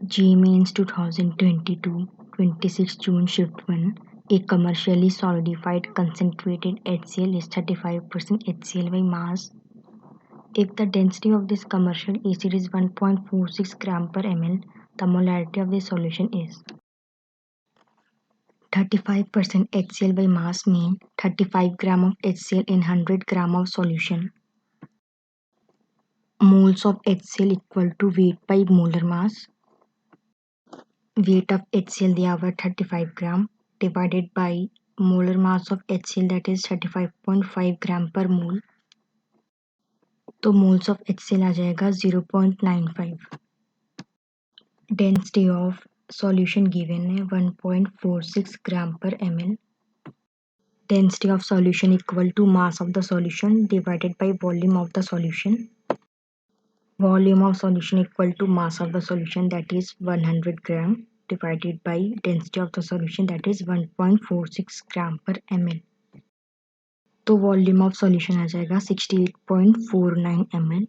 G means 2022, 26 June shift 1. A commercially solidified concentrated HCl is 35% HCl by mass. If the density of this commercial acid is 1.46 gram per ml, the molarity of the solution is 35% HCl by mass mean 35 gram of HCl in 100 gram of solution. Moles of HCl equal to weight by molar mass. Weight of HCl दिया हुआ 35 ग्राम divided by molar mass of HCl that is 35.5 gram per mole. तो moles of HCl आ जाएगा 0.95. Density of solution given है 1.46 ग्राम per ml. Density of solution equal to mass of the solution divided by volume of the solution. Volume of solution equal to mass of the solution that is 100 gram divided by density of the solution that is 1.46 gram per ml. तो volume of solution आ जाएगा 68.49 ml.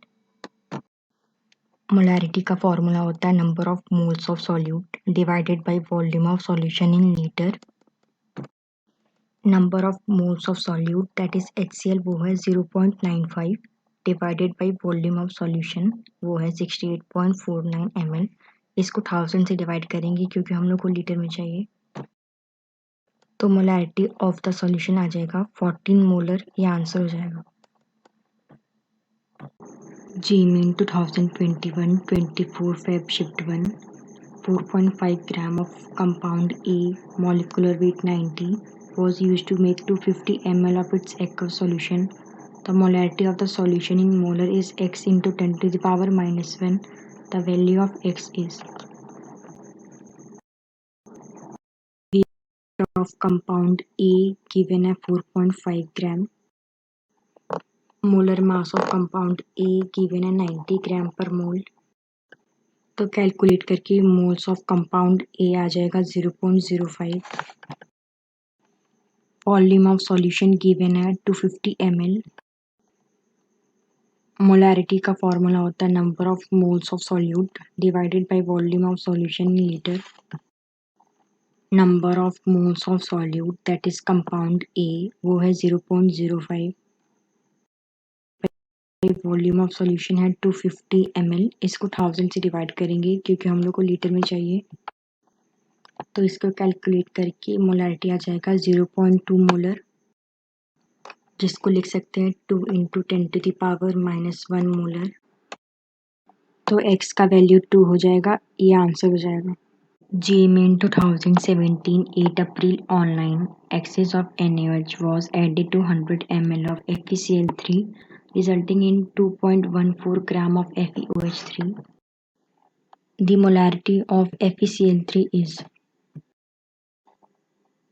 Molarity का formula होता है number of moles of solute divided by volume of solution in litre. Number of moles of solute that is HCl वो है 0.95 divided by volume of solution वो है 68.49 ml. इसको 1000 से डिवाइड करेंगे क्योंकि हम लोग को लीटर में चाहिए. तो मोलैरिटी ऑफ द सॉल्यूशन आ जाएगा 14 मोलर. ये आंसर हो जाएगा. G mean 2021 24 Feb shift 1. 4.5 gram of compound A, molecular weight 90, was used to make 250 ml of its aqueous solution. The molarity of the solution in molar is x into 10 to the power minus 1. The value of x is of compound A given at 4.5 gram. Molar mass of compound A given at 90 gram per mole. तो calculate करके moles of compound A आ जाएगा 0.05. Volume of solution given है 250 ml. Molarity का formula होता है number of moles of solute divided by volume of solution in litre. Number of moles of solute that is compound A वो है 0.05. Volume of solution है 250 ml. इसको 1000 से divide करेंगे क्योंकि हम लोग को लीटर में चाहिए. तो इसको कैलकुलेट करके मोलैरिटी आ जाएगा 0.2 मोलर, जिसको लिख सकते हैं 2 into 10 to the power minus 1 molar. तो x का वैल्यू 2 हो जाएगा. ये आंसर हो जाएगा. G mean 2017 8 April online excess of NaOH was added to 100 ml of FeCl3 resulting in 2.14 gram of FeOH3. The molarity of FeCl3 is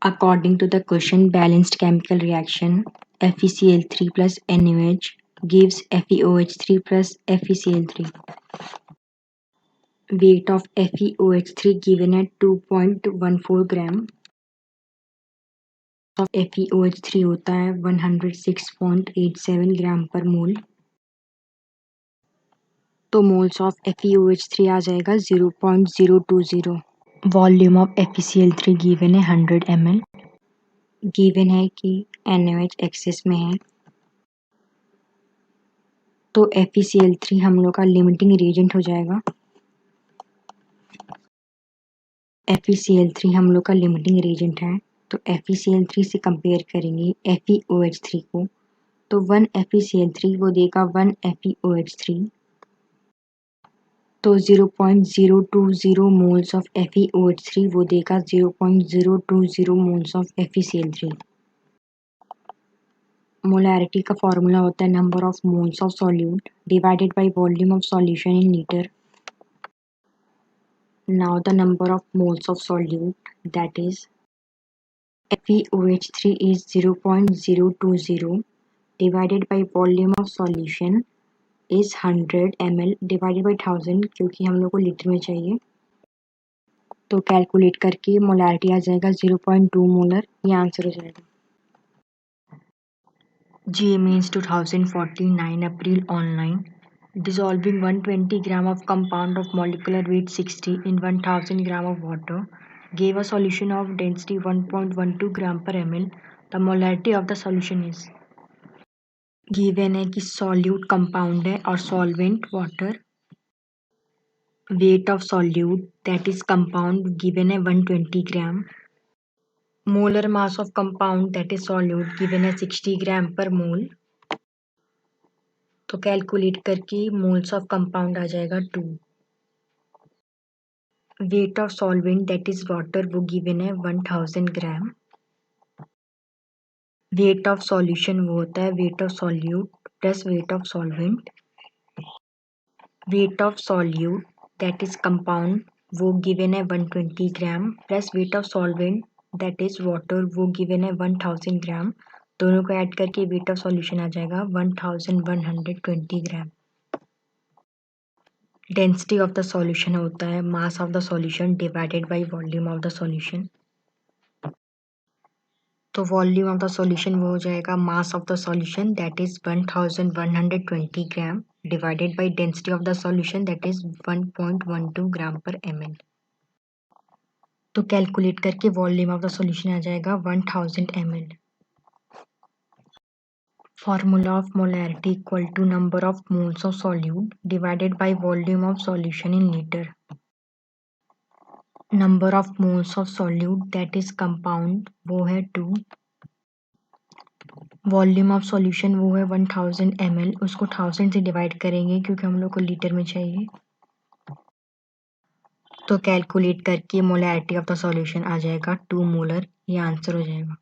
according to the question balanced chemical reaction FeCl3 plus NaOH gives FeOH3 plus FeCl3. Weight of FeOH3 given at 2.14 gram. Of FeOH3 होता है 106.87 ग्राम पर मोल. तो moles of FeOH3 आ जाएगा 0.020. Volume of FeCl3 given है 100 ml. Given है कि NaOH access में है. तो FeCl3 हम लोग का लिमिटिंग रिएजेंट हो जाएगा. FeCl3 हम लोग का लिमिटिंग रिएजेंट है. तो FeCl3 से कंपेयर करेंगे FeOH3 को. तो 1 FeCl3 वो देगा 1 FeOH3. तो 0.020 मोल्स ऑफ FeOH3 वो देगा 0.020 मोल्स ऑफ FeCl3. मोलैरिटी का फॉर्मूला होता है number of moles of solute divided by volume of solution in litre. Now the number of moles of solute that is FeOH3 is 0.020 divided by volume of solution is 100 ml divided by 1000 क्योंकि हम लोग को litre में चाहिए. तो calculate करके molarity आ जाएगा 0.2 molar. ये आंसर हो जाएगा. G means 2049 April online Dissolving 120 gram of compound of molecular weight 60 in 1000 gram of water gave a solution of density 1.12 gram per ml. The molarity of the solution is given है कि solute compound है और solvent water. Weight of solute that is compound given है 120 gram. Molar mass of compound that is solute given है 60 gram per mole. तो calculate करके moles of compound आ जाएगा 2. Weight of solvent that is water वो given है 1000 ग्राम. Weight of solution वो होता है weight of solute plus weight of solvent. Weight of solute that is compound वो गिवन है 120 gram plus weight of solvent that is water वो given है 1000 ग्राम. दोनों को ऐड करके वेट ऑफ सॉल्यूशन आ जाएगा 1120 gram. Density of the solution होता है मास of the solution divided by volume of the solution. तो वॉल्यूम ऑफ द सॉल्यूशन वो हो जाएगा mass of the solution that is 1120 gram divided by density of the solution that is 1.12 ग्राम पर ml. तो calculate करके volume of the solution आ जाएगा 1000 ml. Formula of molarity equal to number of moles of solute divided by volume of solution in liter. Number of moles of solute that is compound वो है 2. Volume of solution वो है 1000 ml. उसको 1000 से divide करेंगे क्योंकि हम लोग को लीटर में चाहिए. तो कैलकुलेट करके मोलैरिटी ऑफ द सॉल्यूशन आ जाएगा 2 मोलर. ये आंसर हो जाएगा.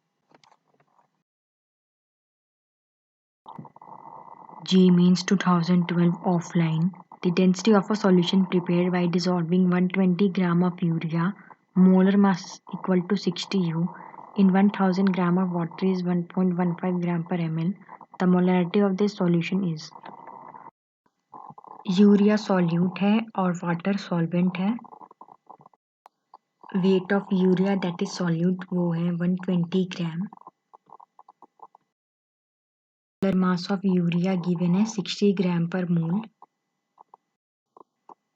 G means 2012 offline. The density of a solution prepared by dissolving 120 gram of urea, molar mass equal to 60 U, in 1000 gram of water is 1.15 gram per ml. The molarity of this solution is. Urea solute है और water solvent है. Weight of urea that is solute वो है 120 ग्राम. Mass of urea given है 60 ग्राम पर मोल.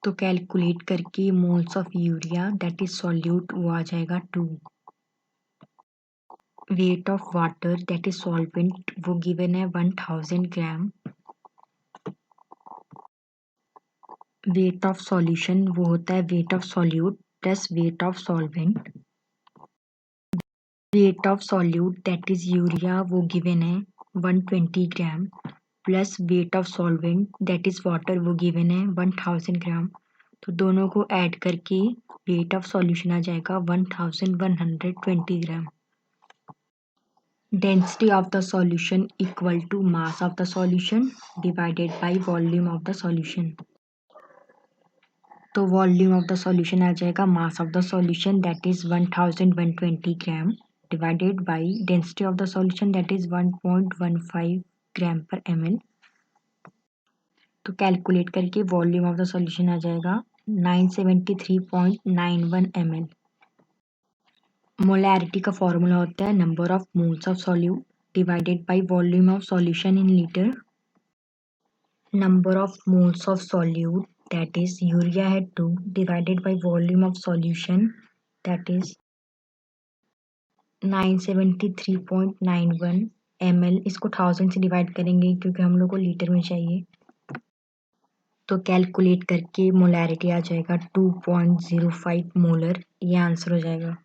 तो calculate करके moles of urea that is solute वो आ जाएगा 2. Weight of water that is solvent वो गिवन है 1000 ग्राम. वेट ऑफ सॉल्यूशन वो होता है weight of solute plus weight of solvent. Weight of solute that is urea वो गिवन है 120 gram plus weight of solvent that is water वो given है 1000 ग्राम. तो दोनों को ऐड करके वेट ऑफ सॉल्यूशन आ जाएगा 1120 gram. Density of the solution equal to mass of the solution divided by volume of the solution. तो वॉल्यूम ऑफ द सॉल्यूशन आ जाएगा mass of the solution that is 1120 gram divided by density of the solution that is 1.15 gram per ml. तो calculate करके volume of the solution आ जाएगा 973.91 ml. Molarity का formula होता है number of moles of solute divided by volume of solution in litre. Number of moles of solute that is urea है 2 divided by volume of solution that is 973.91 ml. इसको 1000 से divide करेंगे क्योंकि हम लोग को लीटर में चाहिए. तो कैलकुलेट करके मोलैरिटी आ जाएगा 2.05 मोलर. ये आंसर हो जाएगा.